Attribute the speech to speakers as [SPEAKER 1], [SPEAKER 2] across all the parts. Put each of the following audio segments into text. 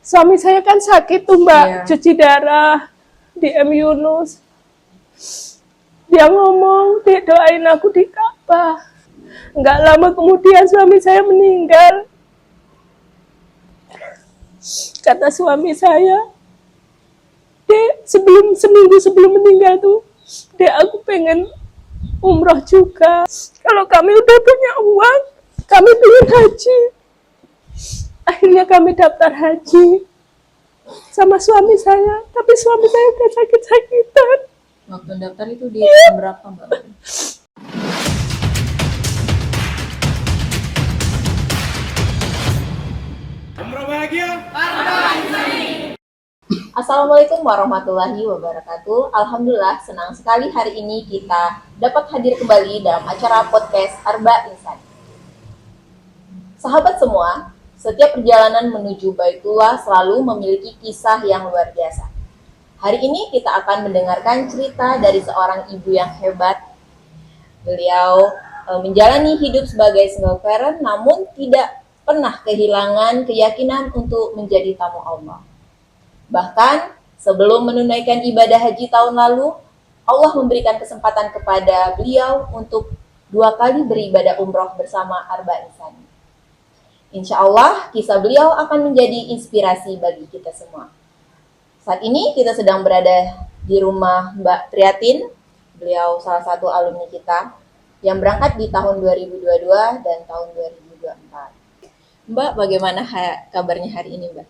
[SPEAKER 1] Suami saya kan sakit tuh Mbak,
[SPEAKER 2] Iya.
[SPEAKER 1] cuci darah di M Yunus. Dia ngomong, dia doain aku di Ka'bah. Nggak lama kemudian suami saya meninggal. Kata suami saya, Dek, seminggu sebelum meninggal tuh, Dek aku pengen umroh juga. Kalau kami udah punya uang, kami pengen haji. Akhirnya kami daftar haji sama suami saya, tapi suami saya udah sakit-sakitan.
[SPEAKER 2] Waktu daftar itu di tahun berapa, Mbak?
[SPEAKER 3] Umroh bahagia.
[SPEAKER 2] Assalamualaikum warahmatullahi wabarakatuh. Alhamdulillah, senang sekali hari ini kita dapat hadir kembali dalam acara podcast Arba Insan. Sahabat semua, setiap perjalanan menuju Baitullah selalu memiliki kisah yang luar biasa. Hari ini kita akan mendengarkan cerita dari seorang ibu yang hebat. Beliau menjalani hidup sebagai single parent namun tidak pernah kehilangan keyakinan untuk menjadi tamu Allah. Bahkan sebelum menunaikan ibadah haji tahun lalu, Allah memberikan kesempatan kepada beliau untuk 2 kali beribadah umroh bersama Arba Insan. Insya Allah kisah beliau akan menjadi inspirasi bagi kita semua. Saat ini kita sedang berada di rumah Mbak Triatin. Beliau salah satu alumni kita yang berangkat di tahun 2022 dan tahun 2024. Mbak, bagaimana kabarnya hari ini, Mbak?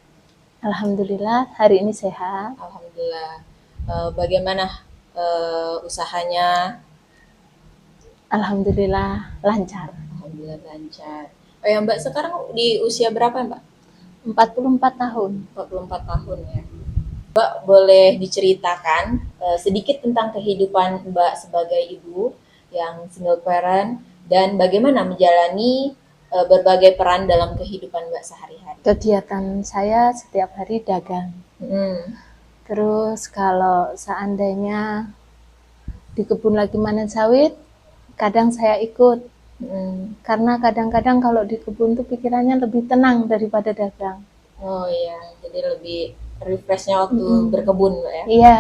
[SPEAKER 1] Alhamdulillah hari ini sehat.
[SPEAKER 2] Alhamdulillah. Bagaimana usahanya?
[SPEAKER 1] Alhamdulillah lancar.
[SPEAKER 2] Alhamdulillah lancar. Oh ya, Mbak sekarang di usia berapa, Mbak?
[SPEAKER 1] 44 tahun.
[SPEAKER 2] 44 tahun ya. Mbak boleh diceritakan sedikit tentang kehidupan Mbak sebagai ibu yang single parent dan bagaimana menjalani berbagai peran dalam kehidupan Mbak sehari-hari.
[SPEAKER 1] Kegiatan saya setiap hari dagang. Terus kalau seandainya di kebun lagi panen sawit, kadang saya ikut. Karena kadang-kadang kalau di kebun tuh pikirannya lebih tenang daripada dagang.
[SPEAKER 2] Oh iya, jadi lebih refreshnya waktu berkebun, Mbak ya?
[SPEAKER 1] Iya.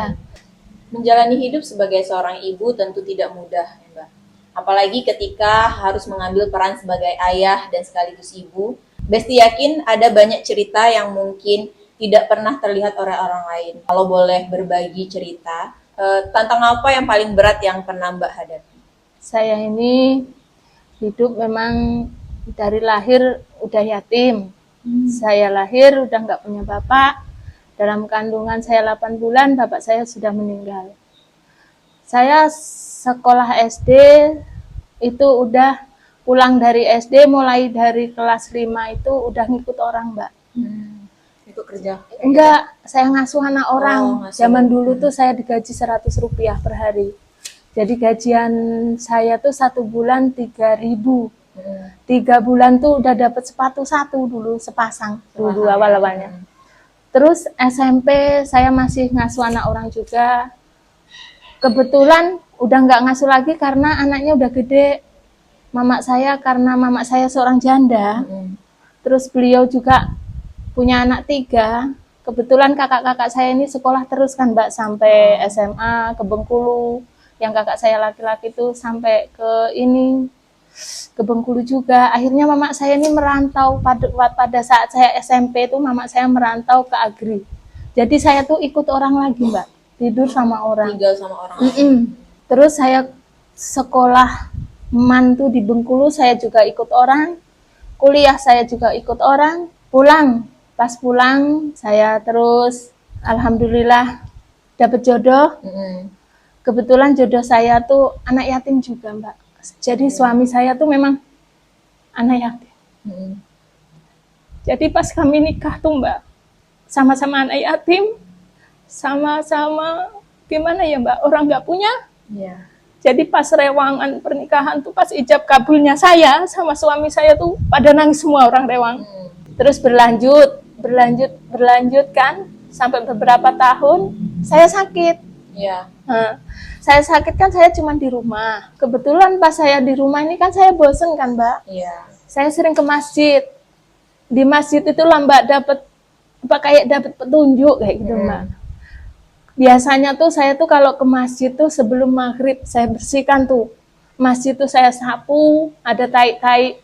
[SPEAKER 2] Menjalani hidup sebagai seorang ibu tentu tidak mudah, ya, Mbak. Apalagi ketika harus mengambil peran sebagai ayah dan sekaligus ibu. Besti yakin ada banyak cerita yang mungkin tidak pernah terlihat oleh orang lain. Kalau boleh berbagi cerita, tantangan apa yang paling berat yang pernah Mbak hadapi?
[SPEAKER 1] Saya ini hidup memang dari lahir udah yatim. Saya lahir udah nggak punya bapak. Dalam kandungan saya 8 bulan, bapak saya sudah meninggal. Saya sekolah SD itu udah pulang dari SD, mulai dari kelas 5 itu udah ngikut orang, Mbak.
[SPEAKER 2] Itu kerja?
[SPEAKER 1] Enggak, saya ngasuh anak orang.
[SPEAKER 2] Ngasuh.
[SPEAKER 1] Zaman dulu tuh saya digaji 100 rupiah per hari. Jadi gajian saya tuh 1 bulan 3.000. 3 bulan tuh udah dapat sepatu 1 dulu, sepasang dulu awal-awalnya. Terus SMP saya masih ngasuh anak orang juga. Kebetulan udah nggak ngasuh lagi karena anaknya udah gede. Karena mamak saya seorang janda. Terus beliau juga punya anak 3. Kebetulan kakak-kakak saya ini sekolah terus kan Mbak, sampai SMA ke Bengkulu. Yang kakak saya laki-laki itu sampai ke Bengkulu juga. Akhirnya mamak saya ini merantau pada saat saya SMP itu, mamak saya merantau ke Agri. Jadi saya tuh ikut orang lagi, Mbak. Tidur sama orang.
[SPEAKER 2] Tinggal sama orang.
[SPEAKER 1] Terus saya sekolah mantu di Bengkulu, saya juga ikut orang. Kuliah saya juga ikut orang. Pas pulang saya terus alhamdulillah dapat jodoh. Kebetulan jodoh saya tuh anak yatim juga, Mbak. Jadi suami saya tuh memang anak yatim. Jadi pas kami nikah tuh Mbak, sama-sama anak yatim, sama-sama gimana ya Mbak, orang nggak punya. Jadi pas rewangan pernikahan tuh, pas ijab kabulnya saya sama suami saya tuh pada nangis semua orang rewang. Terus berlanjut kan, sampai beberapa tahun saya sakit. Saya sakit kan, saya cuma di rumah. Kebetulan pas saya di rumah ini kan saya bosen kan Mbak. Saya sering ke masjid. Di masjid itulah Mbak dapat apa kayak dapat petunjuk kayak gitu Mbak. Biasanya tuh saya tuh kalau ke masjid tuh sebelum maghrib saya bersihkan tuh masjid tuh, saya sapu, ada tai-tai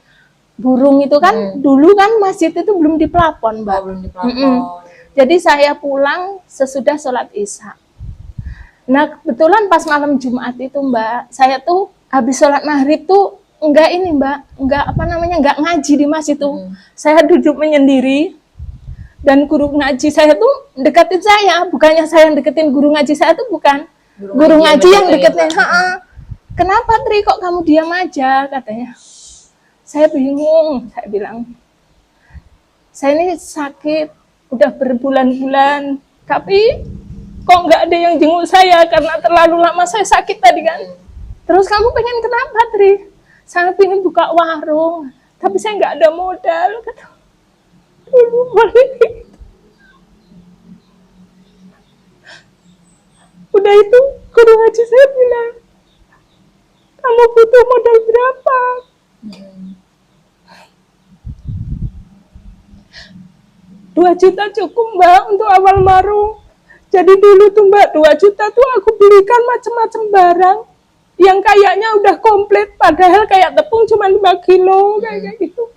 [SPEAKER 1] burung itu kan. Dulu kan masjid itu belum di plafon Mbak.
[SPEAKER 2] Belum di plafon.
[SPEAKER 1] Jadi saya pulang sesudah sholat isya. Nah kebetulan pas malam Jumat itu Mbak, saya tuh habis sholat maghrib tuh enggak ini Mbak, enggak ngaji di masjid tuh. Saya duduk menyendiri. Dan guru ngaji saya tuh deketin saya, bukannya saya yang deketin guru ngaji saya tuh, bukan. Guru ngaji yang deketin. Kenapa Tri kok kamu diam aja, katanya. Saya bingung, saya bilang. Saya ini sakit, udah berbulan-bulan, tapi kok nggak ada yang jenguk saya karena terlalu lama saya sakit tadi kan. Terus kamu pengen kenapa Tri? Saya pengen buka warung, tapi saya nggak ada modal, kata. Udah itu guru ngaji saya bilang, kamu butuh modal berapa? 2 juta cukup Mbak untuk awal warung. Jadi dulu tuh Mbak 2 juta tuh aku belikan macam-macam barang yang kayaknya udah komplit, padahal kayak tepung cuma 5 kilo kayak gitu.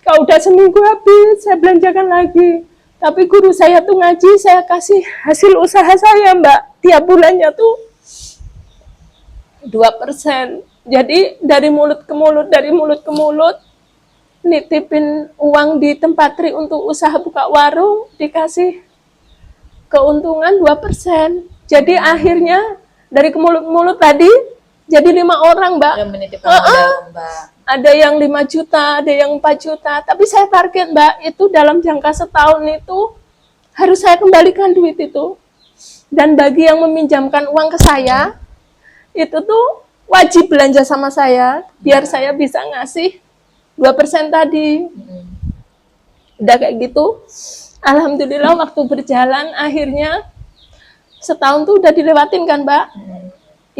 [SPEAKER 1] Kalau udah seminggu habis, saya belanjakan lagi. Tapi guru saya tuh ngaji, saya kasih hasil usaha saya Mbak. Tiap bulannya tuh 2%. Jadi dari mulut ke mulut, nitipin uang di tempat Tri untuk usaha buka warung, dikasih keuntungan 2%. Jadi akhirnya dari ke mulut tadi, jadi 5 orang Mbak.
[SPEAKER 2] Yang menitipkan modal Mbak.
[SPEAKER 1] Ada yang 5 juta, ada yang 4 juta. Tapi saya target Mbak, itu dalam jangka setahun itu harus saya kembalikan duit itu. Dan bagi yang meminjamkan uang ke saya, itu tuh wajib belanja sama saya, biar saya bisa ngasih 2% tadi. Udah kayak gitu. Alhamdulillah waktu berjalan, akhirnya setahun tuh udah dilewatin kan Mbak.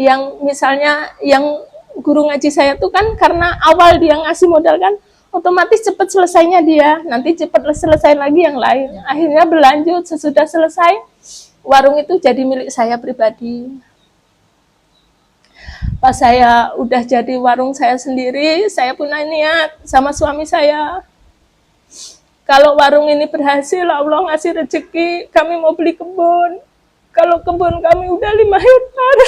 [SPEAKER 1] Yang misalnya, yang guru ngaji saya tuh kan karena awal dia ngasih modal kan, otomatis cepat selesainya dia, nanti cepat selesai lagi yang lain. Akhirnya berlanjut, sesudah selesai warung itu jadi milik saya pribadi. Pas saya udah jadi warung saya sendiri, saya punya niat sama suami saya, kalau warung ini berhasil, Allah ngasih rezeki, kami mau beli kebun. Kalau kebun kami udah 5 hektar.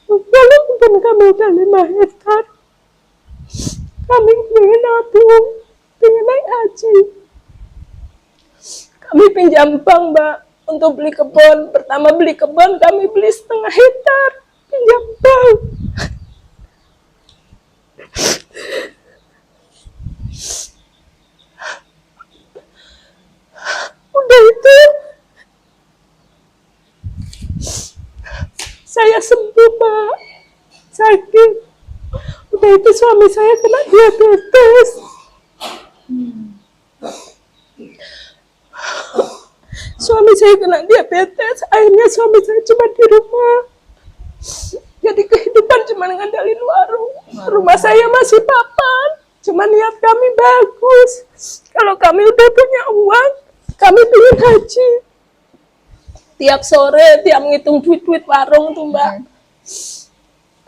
[SPEAKER 1] Kalau kebun kami udah 5 hektar, kami ingin nabung, ingin naik haji. Kami pinjam bank Mbak untuk beli kebun. Pertama beli kebun kami beli 1/2 hektar, pinjam bank. Udah itu saya sembuh Mbak, sakit. Udah itu suami saya kena diabetes. Suami saya kena diabetes, akhirnya suami saya cuma di rumah. Jadi kehidupan cuma ngandalin warung. Rumah saya masih papan, cuma niat kami bagus. Kalau kami udah punya uang, kami pengen haji. Tiap sore, tiap ngitung duit-duit warung tuh Mbak,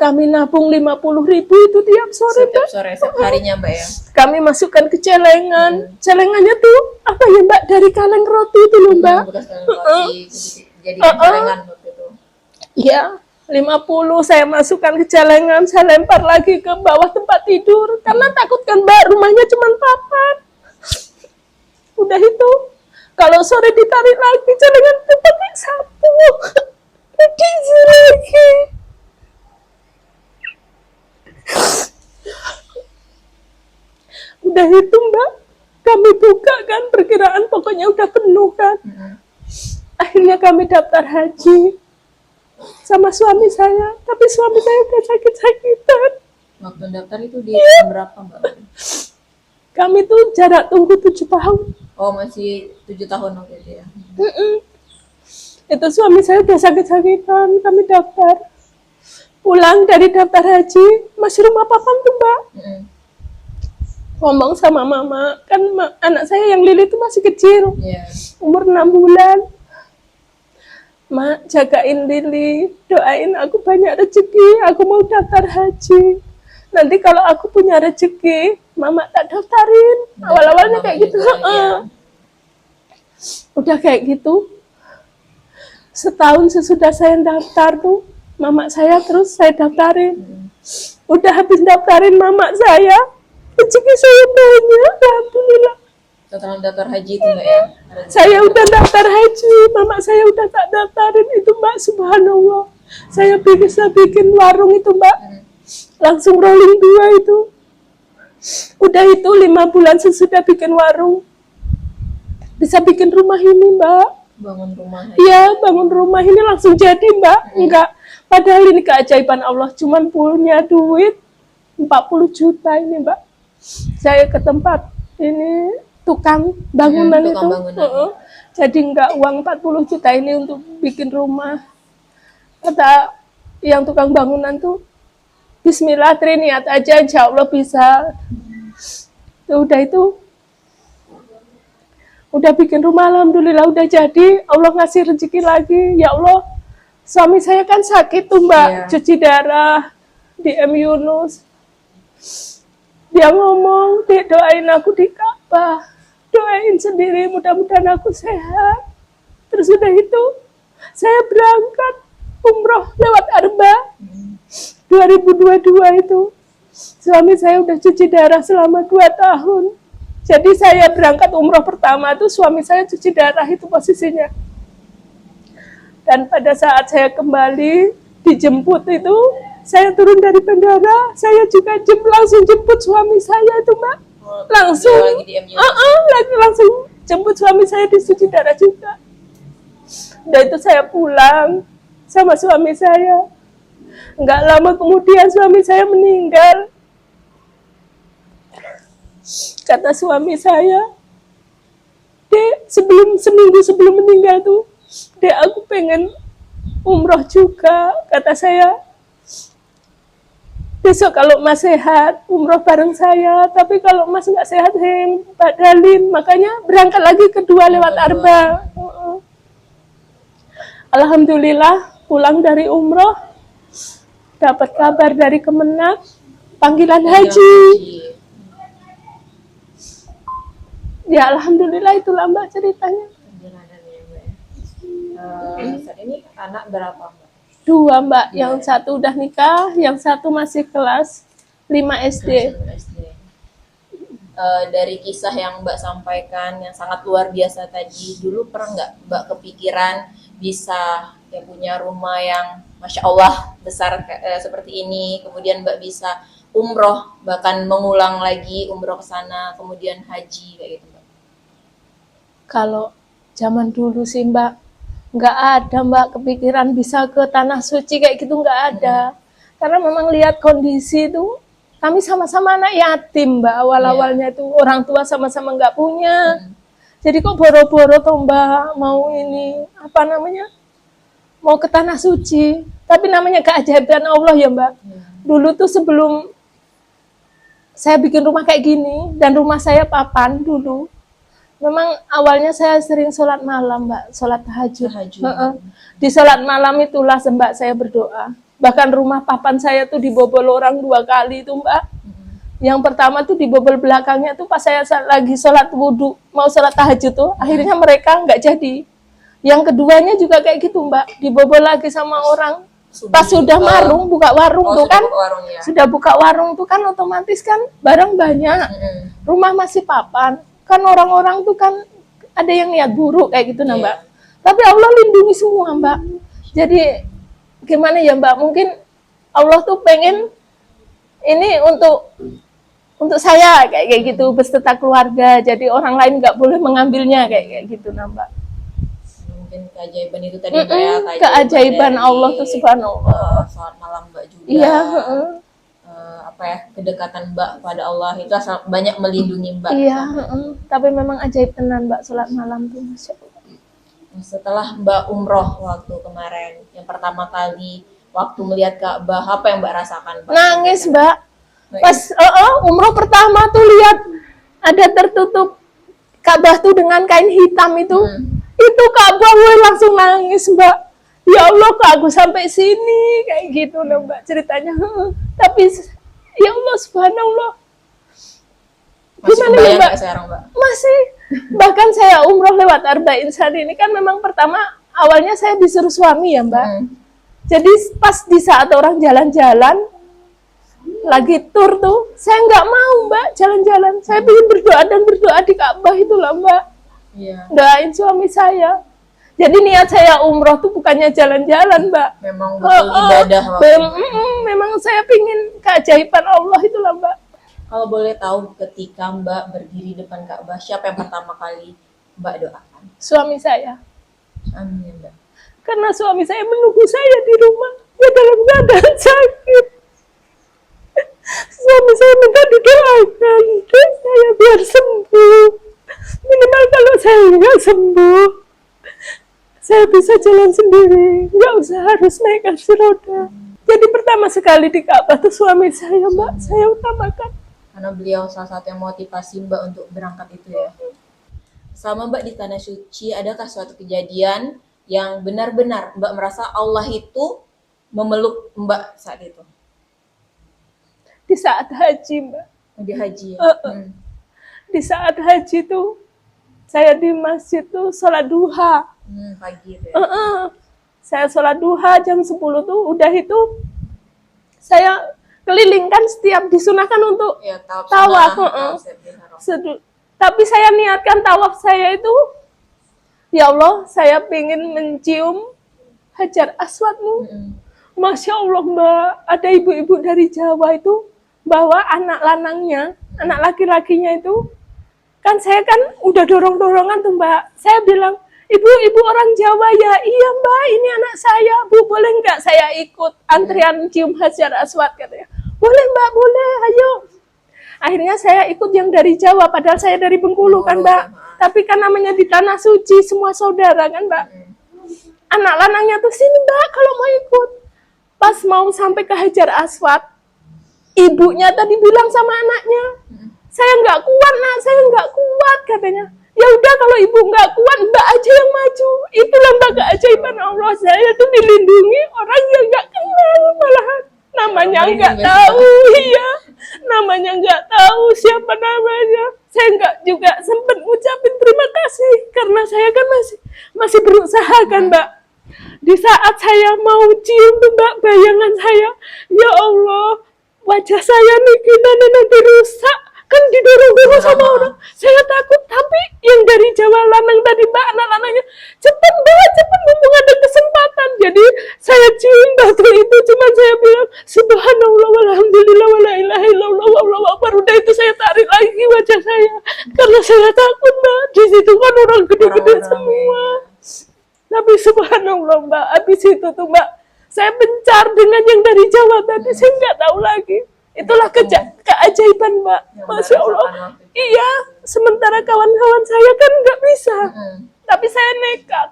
[SPEAKER 1] kami nabung 50.000 itu tiap sore
[SPEAKER 2] Setiap
[SPEAKER 1] Mbak.
[SPEAKER 2] sore, setiap harinya Mbak ya.
[SPEAKER 1] Kami masukkan ke celengan. Celengannya tuh apa ya Mbak, dari kaleng roti itu loh Mbak.
[SPEAKER 2] Bekas kaleng roti, jadi celengan waktu itu.
[SPEAKER 1] Iya, 50 saya masukkan ke celengan, saya lempar lagi ke bawah tempat tidur. Karena takut kan Mbak, rumahnya cuma papan. Udah itu, kalau sore ditarik lagi, celengan itu pakai sapu. Diisi lagi. Udah itu Mbak, kami buka kan, perkiraan pokoknya udah penuh kan. Akhirnya kami daftar haji sama suami saya, tapi suami saya udah sakit-sakitan.
[SPEAKER 2] Waktu daftar itu di tahun berapa Mbak?
[SPEAKER 1] Kami tuh jarak tunggu 7 tahun.
[SPEAKER 2] Oh masih 7 tahun waktu itu ya.
[SPEAKER 1] Itu suami saya udah sakit-sakitan, kami daftar. pulang dari daftar haji, masih rumah papan tuh Mbak.
[SPEAKER 2] Mm-mm.
[SPEAKER 1] Ngomong sama mama, kan anak saya yang Lili itu masih kecil,
[SPEAKER 2] Iya.
[SPEAKER 1] umur 6 bulan. Mak, jagain Lili, doain aku banyak rezeki, aku mau daftar haji. Nanti kalau aku punya rezeki, mama tak daftarin. Awal-awalnya kayak gitu.
[SPEAKER 2] Juga, iya.
[SPEAKER 1] Udah kayak gitu. Setahun sesudah saya daftar tuh, mama saya terus saya daftarin. Udah habis daftarin mama saya, rezeki saya banyak, alhamdulillah.
[SPEAKER 2] Setelah daftar haji itu Mbak ya.
[SPEAKER 1] Saya udah daftar haji, mama saya udah tak daftarin itu Mbak, subhanallah. Saya bisa bikin warung itu Mbak, langsung rolling 2 itu. Udah itu 5 bulan sesudah bikin warung, bisa bikin rumah ini Mbak.
[SPEAKER 2] Bangun rumah haji.
[SPEAKER 1] Iya, bangun rumah ini langsung jadi Mbak. Enggak, padahal ini keajaiban Allah, cuman punya duit 40 juta ini Mbak. Saya ke tempat ini tukang bangunan
[SPEAKER 2] tukang
[SPEAKER 1] itu.
[SPEAKER 2] bangunan.
[SPEAKER 1] Jadi enggak uang 40 juta ini untuk bikin rumah. Kata yang tukang bangunan tuh, bismillah Tri, niat aja insya Allah bisa. Udah itu, udah bikin rumah, alhamdulillah udah jadi. Allah ngasih rezeki lagi. Ya Allah, suami saya kan sakit tuh Mbak,
[SPEAKER 2] Iya.
[SPEAKER 1] cuci darah di M Yunus. Dia ngomong, Dek, doain aku di Ka'bah, doain sendiri, mudah-mudahan aku sehat. Terus udah itu, saya berangkat umroh lewat Arba 2022 itu. Suami saya udah cuci darah selama 2 tahun. Jadi saya berangkat umroh pertama tuh suami saya cuci darah itu posisinya. Dan pada saat saya kembali dijemput itu, saya turun dari bandara, saya juga langsung jemput suami saya itu Mbak. Langsung,
[SPEAKER 2] Lagi di MU.
[SPEAKER 1] langsung jemput suami saya di cuci darah juga. Dan itu saya pulang sama suami saya. Nggak lama kemudian suami saya meninggal. Kata suami saya, Dek, seminggu sebelum meninggal tuh, Dek, aku pengen umroh juga. Kata saya, besok kalau Mas sehat, umroh bareng saya. Tapi kalau Mas nggak sehat, saya yang badalin. Makanya berangkat lagi kedua lewat Arba. Alhamdulillah, pulang dari umroh, dapat kabar dari Kemenak, panggilan haji. Ya alhamdulillah, itulah Mbak ceritanya.
[SPEAKER 2] Perjalanannya Mbak ya. Saat ini anak berapa Mbak?
[SPEAKER 1] 2 Mbak, yang satu udah nikah, yang satu masih kelas 5 SD.
[SPEAKER 2] SD. Dari kisah yang Mbak sampaikan yang sangat luar biasa tadi, dulu pernah nggak Mbak kepikiran bisa ya punya rumah yang Masya Allah besar seperti ini, kemudian Mbak bisa umroh, bahkan mengulang lagi umroh ke sana, kemudian haji kayak gitu Mbak?
[SPEAKER 1] Kalau zaman dulu sih Mbak, nggak ada Mbak kepikiran bisa ke tanah suci kayak gitu, nggak ada. Karena memang lihat kondisi itu, kami sama-sama anak yatim Mbak, awal-awalnya itu orang tua sama-sama nggak punya. Jadi kok boro-boro tuh Mbak mau ini, apa namanya, mau ke tanah suci. Tapi namanya keajaiban Allah ya Mbak. Dulu tuh sebelum saya bikin rumah kayak gini, dan rumah saya papan dulu, memang awalnya saya sering sholat malam Mbak, sholat tahajud. Di sholat malam itulah Mbak saya berdoa. Bahkan rumah papan saya tuh dibobol orang 2 kali itu Mbak. Yang pertama tuh dibobol belakangnya tuh pas saya lagi sholat wudhu, mau sholat tahajud tuh, akhirnya mereka nggak jadi. Yang keduanya juga kayak gitu Mbak, dibobol lagi sama orang. Pas sudah buka warung tuh kan, sudah buka warung tuh kan otomatis kan barang banyak. Rumah masih papan. Kan orang-orang tuh kan ada yang niat buruk kayak gitu nah Mbak. Tapi Allah lindungi semua Mbak. Jadi gimana ya Mbak, mungkin Allah tuh pengen ini untuk saya kayak gitu, beserta keluarga. Jadi orang lain nggak boleh mengambilnya kayak gitu nah Mbak.
[SPEAKER 2] Mungkin keajaiban itu tadi Mbak ya,
[SPEAKER 1] keajaiban Allah tuh subhanallah.
[SPEAKER 2] Sholat malam Mbak juga.
[SPEAKER 1] Iya,
[SPEAKER 2] kedekatan Mbak pada Allah itu banyak melindungi Mbak.
[SPEAKER 1] Iya, tapi memang ajaib tenan Mbak sholat malam tuh, Masya Allah.
[SPEAKER 2] Setelah Mbak umroh waktu kemarin, yang pertama kali waktu melihat Ka'bah? Apa yang Mbak rasakan, Mbak?
[SPEAKER 1] Nangis, Mbak.
[SPEAKER 2] Nangis.
[SPEAKER 1] Pas umroh pertama tuh lihat ada tertutup Ka'bah tuh dengan kain hitam itu. Itu Ka'bah gue langsung nangis, Mbak. Ya Allah, kok aku sampai sini kayak gitu loh, Mbak, ceritanya. Tapi ya Allah, subhanallah.
[SPEAKER 2] Masih
[SPEAKER 1] Gimana ya,
[SPEAKER 2] kebayang
[SPEAKER 1] Mbak?
[SPEAKER 2] nggak sekarang, Mbak?
[SPEAKER 1] Masih. Bahkan saya umroh lewat Arba'in Syari ini kan memang pertama awalnya saya disuruh suami ya, Mbak. Jadi pas di saat orang jalan-jalan lagi tur tuh, saya nggak mau, Mbak, jalan-jalan. Saya ingin berdoa dan berdoa di Ka'bah itu lah, Mbak.
[SPEAKER 2] Iya.
[SPEAKER 1] Doain suami saya. Jadi niat saya umroh tuh bukannya jalan-jalan, Mbak.
[SPEAKER 2] Memang betul ibadah waktu itu.
[SPEAKER 1] Memang saya pingin keajaiban Allah itu lah, Mbak.
[SPEAKER 2] Kalau boleh tahu ketika Mbak berdiri depan Ka'bah, siapa yang pertama kali Mbak doakan?
[SPEAKER 1] Suami saya.
[SPEAKER 2] Amin, Mbak.
[SPEAKER 1] Karena suami saya menunggu saya di rumah. Ya dalam keadaan sakit. Suami saya minta didoakan. Saya biar sembuh. Minimal kalau saya nggak sembuh, saya bisa jalan sendiri, nggak usah harus naik kursi roda. Jadi pertama sekali di Ka'bah tuh suami saya, Mbak, saya utamakan.
[SPEAKER 2] Karena beliau salah satu yang motivasi Mbak untuk berangkat itu ya. Selama Mbak di Tanah Suci, adakah suatu kejadian yang benar-benar Mbak merasa Allah itu memeluk Mbak saat itu?
[SPEAKER 1] Di saat haji, Mbak.
[SPEAKER 2] Di haji ya?
[SPEAKER 1] Di saat haji tuh, saya di masjid tuh sholat duha.
[SPEAKER 2] Pagi itu ya?
[SPEAKER 1] Saya sholat duha jam 10 tuh, udah itu saya keliling kan setiap disunahkan untuk
[SPEAKER 2] Ya,
[SPEAKER 1] tawaf.
[SPEAKER 2] Tawaf.
[SPEAKER 1] Tapi saya niatkan tawaf saya itu, ya Allah, saya ingin mencium Hajar Aswadmu. Masya Allah, Mbak, ada ibu-ibu dari Jawa itu bawa anak lanangnya, anak laki-lakinya itu, kan saya kan udah dorong-dorongan tuh, Mbak. Saya bilang, ibu orang Jawa ya, iya Mbak, ini anak saya, Bu, boleh nggak saya ikut antrian cium Hajar Aswad, katanya. Boleh Mbak, boleh, ayo. Akhirnya saya ikut yang dari Jawa, padahal saya dari Bengkulu kan, Mbak. Tapi kan namanya di Tanah Suci, semua saudara kan, Mbak. Anak lanangnya tuh, sini Mbak, kalau mau ikut. Pas mau sampai ke Hajar Aswad, ibunya tadi bilang sama anaknya, saya nggak kuat, Nak, saya nggak kuat, katanya. Ya udah, kalau ibu nggak kuat, Mbak aja yang maju. Itulah Mbak keajaiban Allah. Saya tuh dilindungi orang yang nggak kenal, malahan namanya nggak tahu, iya, namanya nggak tahu siapa namanya. Saya nggak juga sempat ngucapin terima kasih karena saya kan masih berusaha kan, Mbak. Di saat saya mau cium tuh, Mbak, bayangan saya, ya Allah, wajah saya nih gimana nanti rusak. Kan didorong-dorong sama orang. Saya takut, tapi yang dari Jawa lanang tadi, Mbak, anak lanangnya, cepet Mbak, cepet, mumpung ada kesempatan. Jadi saya cium batu itu, cuman saya bilang, subhanallah, walhamdulillah, wala ilaha illallah, wallahu akbar. Udah itu saya tarik lagi wajah saya. Karena saya takut, Mbak. Di situ kan orang gede-gede semua. Tapi subhanallah, Mbak, habis itu tuh, Mbak, saya bencar dengan yang dari Jawa tadi, saya nggak tahu lagi. Itulah keajaiban, Mbak. Masya Allah. Iya, sementara kawan-kawan saya kan nggak bisa. Tapi saya nekat.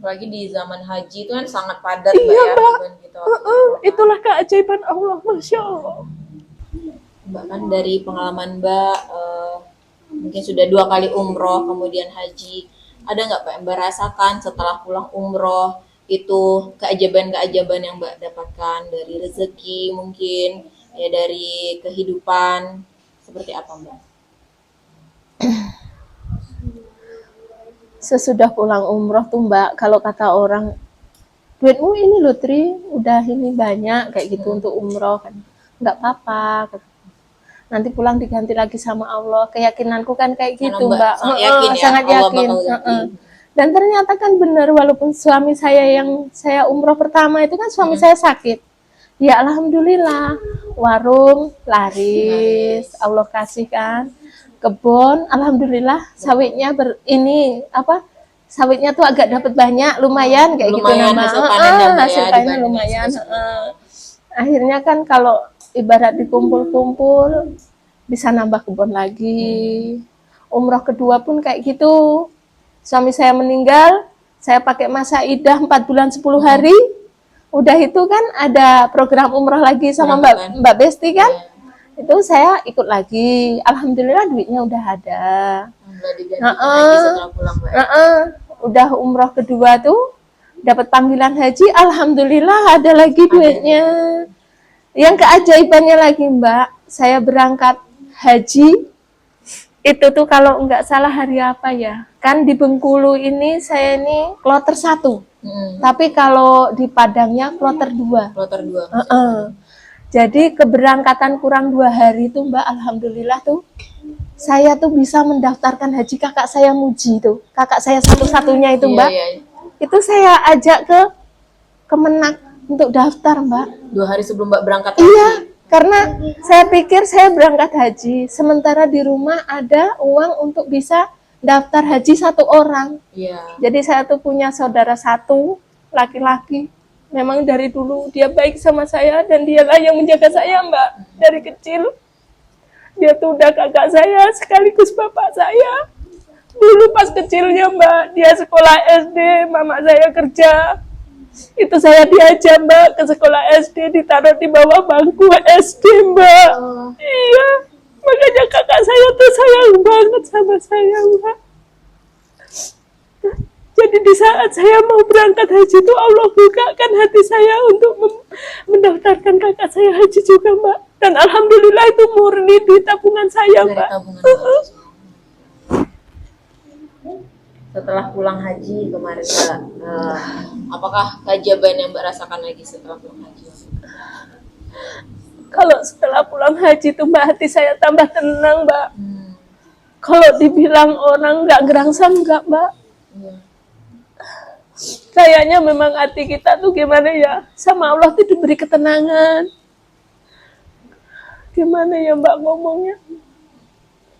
[SPEAKER 2] Apalagi di zaman haji itu kan sangat padat,
[SPEAKER 1] Iya,
[SPEAKER 2] Mbak,
[SPEAKER 1] Mbak.
[SPEAKER 2] ya. Gitu.
[SPEAKER 1] Itulah keajaiban Allah, Masya Allah.
[SPEAKER 2] Mbak, kan dari pengalaman Mbak, mungkin sudah 2 kali umroh, kemudian haji. Ada nggak Mbak yang Mbak rasakan setelah pulang umroh, itu keajaiban-keajaiban yang Mbak dapatkan dari rezeki mungkin, ya dari kehidupan, seperti apa Mbak?
[SPEAKER 1] Sesudah pulang umroh tuh, Mbak, kalau kata orang, duitmu ini loh Tri, udah ini banyak kayak gitu untuk umroh kan, nggak apa-apa. Nanti pulang diganti lagi sama Allah. Keyakinanku kan kayak gitu, Mbak. Sangat yakin. Dan ternyata kan benar, walaupun suami saya yang saya umroh pertama itu kan suami saya sakit. Ya alhamdulillah, warung laris, Allah kasih kan. Kebun, alhamdulillah sawitnya sawitnya tuh agak dapat banyak, lumayan kayak
[SPEAKER 2] lumayan,
[SPEAKER 1] gitu
[SPEAKER 2] hasil
[SPEAKER 1] panennya lumayan. Akhirnya kan kalau ibarat dikumpul-kumpul bisa nambah kebun lagi. Umroh kedua pun kayak gitu. Suami saya meninggal, saya pakai masa idah 4 bulan 10 hari. Udah itu kan ada program umroh lagi sama Mbak Besti kan.
[SPEAKER 2] Iya.
[SPEAKER 1] Itu saya ikut lagi. Alhamdulillah duitnya udah ada.
[SPEAKER 2] Alhamdulillah diganti lagi setelah pulang, Mbak.
[SPEAKER 1] Udah umroh kedua tuh dapat panggilan haji. Alhamdulillah ada lagi duitnya. Yang keajaibannya lagi Mbak, saya berangkat haji itu tuh kalau nggak salah hari apa ya? Kan di Bengkulu ini saya ini kloter 1. Tapi kalau di Padangnya kloter 2.
[SPEAKER 2] Kloter 2.
[SPEAKER 1] Jadi keberangkatan kurang 2 hari itu Mbak, alhamdulillah tuh saya tuh bisa mendaftarkan haji. Kakak saya Muji tuh, kakak saya satu-satunya itu Mbak.
[SPEAKER 2] Iya.
[SPEAKER 1] Itu saya ajak ke Kemenak untuk daftar Mbak.
[SPEAKER 2] 2 hari sebelum Mbak berangkat haji.
[SPEAKER 1] Iya, karena saya pikir saya berangkat haji, sementara di rumah ada uang untuk bisa daftar haji 1 orang.
[SPEAKER 2] Iya.
[SPEAKER 1] Jadi saya tuh punya saudara 1 laki-laki. Memang dari dulu dia baik sama saya dan dialah yang menjaga saya Mbak dari kecil. Dia tuh udah kakak saya sekaligus bapak saya. Dulu pas kecilnya Mbak, dia sekolah SD, mama saya kerja. Itu saya diajak Mbak ke sekolah SD, ditaruh di bawah bangku SD Mbak. Iya, makanya kakak saya tuh sayang banget sama saya Mbak. Jadi di saat saya mau berangkat haji itu Allah bukakan hati saya untuk mendaftarkan kakak saya haji juga Mbak. Dan alhamdulillah itu murni di tabungan saya
[SPEAKER 2] Dari
[SPEAKER 1] Mbak.
[SPEAKER 2] tabungan. Setelah pulang haji kemarin Mbak, apakah keajaiban yang Mbak rasakan lagi setelah pulang haji?
[SPEAKER 1] Kalau setelah pulang haji itu Mbak, hati saya tambah tenang Mbak. Kalau dibilang orang nggak gerangsam nggak Mbak. Kayaknya memang hati kita tuh gimana ya, sama Allah tuh diberi ketenangan. Gimana ya Mbak ngomongnya?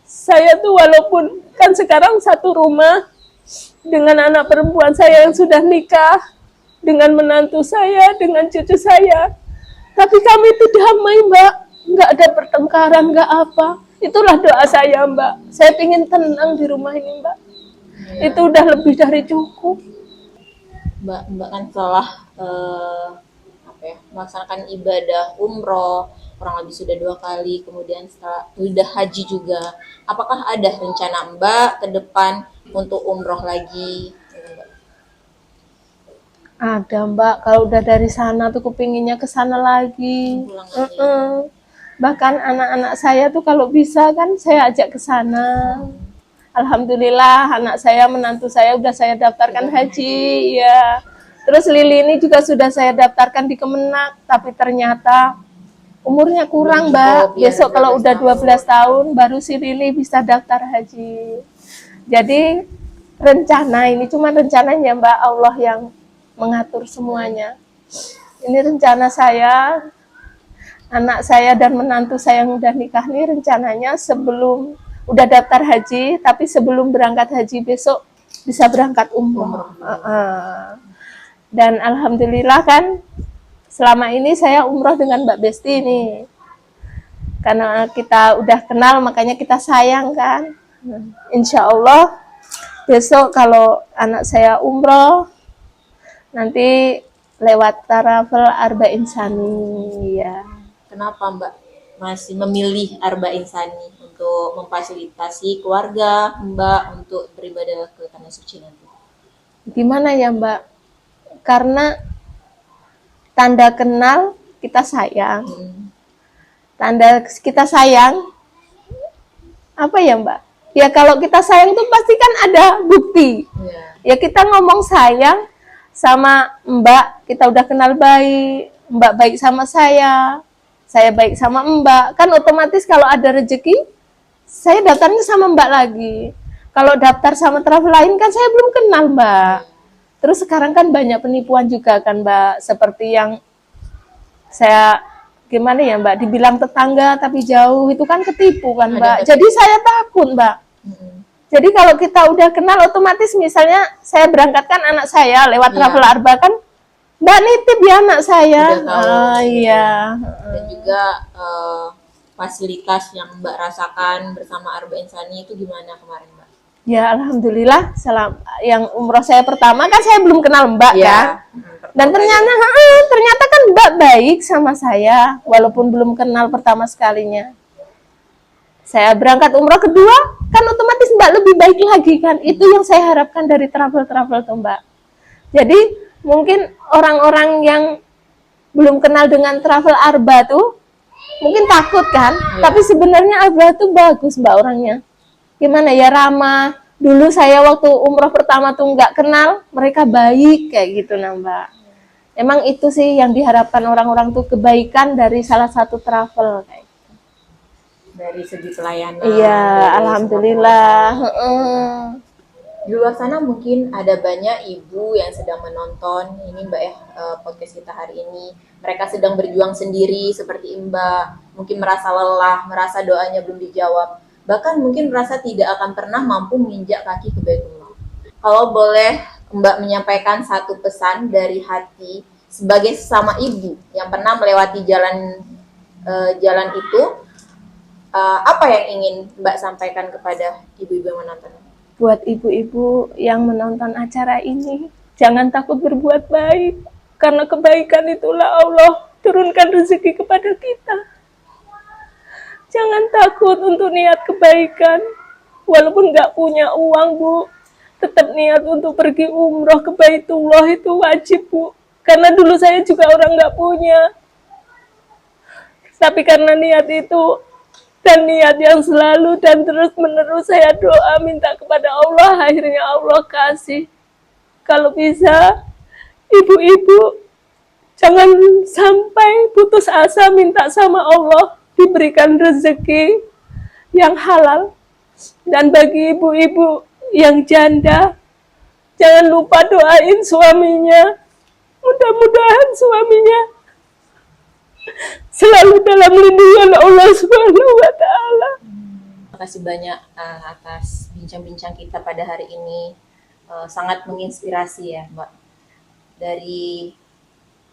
[SPEAKER 1] Saya tuh walaupun kan sekarang satu rumah dengan anak perempuan saya yang sudah nikah, dengan menantu saya, dengan cucu saya. Tapi kami itu damai Mbak, nggak ada pertengkaran, nggak apa. Itulah doa saya Mbak. Saya ingin tenang di rumah ini Mbak. Itu udah lebih dari cukup.
[SPEAKER 2] Mbak kan setelah melaksanakan ibadah umroh kurang lebih sudah 2 kali, kemudian setelah sudah haji juga. Apakah ada rencana Mbak ke depan untuk umroh lagi?
[SPEAKER 1] Ada Mbak, kalau udah dari sana tuh kepinginnya ke sana lagi. Bahkan anak-anak saya tuh kalau bisa kan saya ajak ke sana. Alhamdulillah anak saya, menantu saya udah saya daftarkan haji ya. Terus Lili ini juga sudah saya daftarkan di Kemenak, tapi ternyata umurnya kurang Mbak. Besok kalau udah 12 tahun baru si Lili bisa daftar haji. Jadi rencana ini cuma rencananya Mbak, Allah yang mengatur semuanya. Ini rencana saya, anak saya dan menantu saya yang udah nikah nih rencananya sebelum udah daftar haji, tapi sebelum berangkat haji besok bisa berangkat umroh. Dan alhamdulillah kan selama ini saya umroh dengan Mbak Besti nih. Karena kita udah kenal makanya kita sayang kan. Insya Allah besok kalau anak saya umroh nanti lewat travel Arba Insani ya.
[SPEAKER 2] Kenapa Mbak masih memilih Arba Insani untuk memfasilitasi keluarga Mbak untuk beribadah ke Tanah Suci nanti?
[SPEAKER 1] Gimana ya Mbak? Karena tanda kenal kita sayang. Tanda kita sayang apa ya Mbak? Ya kalau kita sayang tuh pasti kan ada bukti. Ya kita ngomong sayang sama Mbak, kita udah kenal baik, Mbak baik sama saya baik sama Mbak, kan otomatis kalau ada rezeki, saya daftarnya sama Mbak lagi. Kalau daftar sama travel lain kan saya belum kenal Mbak. Terus sekarang kan banyak penipuan juga kan Mbak, seperti yang saya gimana ya Mbak, dibilang tetangga tapi jauh, itu kan ketipu kan Mbak. Jadi saya takut Mbak. Jadi kalau kita udah kenal otomatis misalnya saya berangkatkan anak saya lewat travel Arba kan, Mbak nitip ya anak saya. Iya.
[SPEAKER 2] Dan juga fasilitas yang Mbak rasakan bersama Arba Insani itu gimana kemarin Mbak?
[SPEAKER 1] Ya alhamdulillah, yang umroh saya pertama kan saya belum kenal Mbak kan. Dan ternyata kan Mbak baik sama saya walaupun belum kenal pertama sekalinya. Saya berangkat umroh kedua kan otomatis Mbak lebih baik lagi kan. Itu yang saya harapkan dari travel tuh Mbak. Jadi mungkin orang-orang yang belum kenal dengan travel Arba tuh mungkin takut kan. Tapi sebenarnya Arba tuh bagus Mbak orangnya. Gimana ya, ramah. Dulu saya waktu umroh pertama tuh nggak kenal, mereka baik kayak gitu nah Mbak. Emang itu sih yang diharapkan orang-orang tuh, kebaikan dari salah satu travel kayak gitu.
[SPEAKER 2] Dari segi pelayanan.
[SPEAKER 1] Iya,
[SPEAKER 2] dari
[SPEAKER 1] alhamdulillah.
[SPEAKER 2] Di luar sana mungkin ada banyak ibu yang sedang menonton ini Mbak ya, podcast kita hari ini. Mereka sedang berjuang sendiri seperti Mbak, mungkin merasa lelah, merasa doanya belum dijawab, bahkan mungkin merasa tidak akan pernah mampu menginjak kaki ke Baitullah. Kalau boleh Mbak menyampaikan satu pesan dari hati sebagai sesama ibu yang pernah melewati jalan itu, apa yang ingin Mbak sampaikan kepada ibu-ibu yang menonton?
[SPEAKER 1] Buat ibu-ibu yang menonton acara ini, jangan takut berbuat baik, karena kebaikan itulah Allah turunkan rezeki kepada kita. Jangan takut untuk niat kebaikan, walaupun nggak punya uang Bu, tetap niat untuk pergi umroh ke Baitullah itu wajib Bu. Karena dulu saya juga orang nggak punya, tapi karena niat itu dan niat yang selalu dan terus menerus saya doa minta kepada Allah, akhirnya Allah kasih. Kalau bisa ibu-ibu jangan sampai putus asa, minta sama Allah diberikan rezeki yang halal. Dan bagi ibu-ibu yang janda, jangan lupa doain suaminya. Mudah-mudahan suaminya selalu dalam lindungan Allah Subhanahu wa Ta'ala.
[SPEAKER 2] Terima kasih banyak atas bincang-bincang kita pada hari ini. Sangat menginspirasi ya Mbak. Dari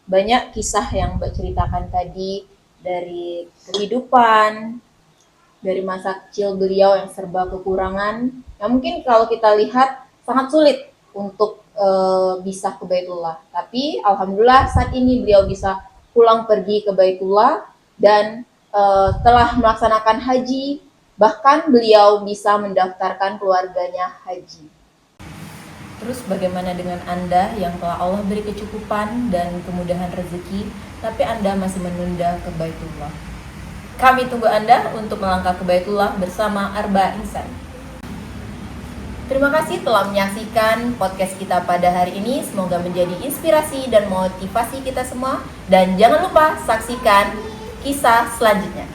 [SPEAKER 2] banyak kisah yang Mbak ceritakan tadi, dari kehidupan, dari masa kecil beliau yang serba kekurangan, yang mungkin kalau kita lihat sangat sulit untuk bisa ke Baitullah. Tapi alhamdulillah saat ini beliau bisa pulang pergi ke Baitullah dan telah melaksanakan haji, bahkan beliau bisa mendaftarkan keluarganya haji. Terus bagaimana dengan Anda yang telah Allah beri kecukupan dan kemudahan rezeki, tapi Anda masih menunda ke Baitullah? Kami tunggu Anda untuk melangkah ke Baitullah bersama Arba Insan. Terima kasih telah menyaksikan podcast kita pada hari ini. Semoga menjadi inspirasi dan motivasi kita semua. Dan jangan lupa saksikan kisah selanjutnya.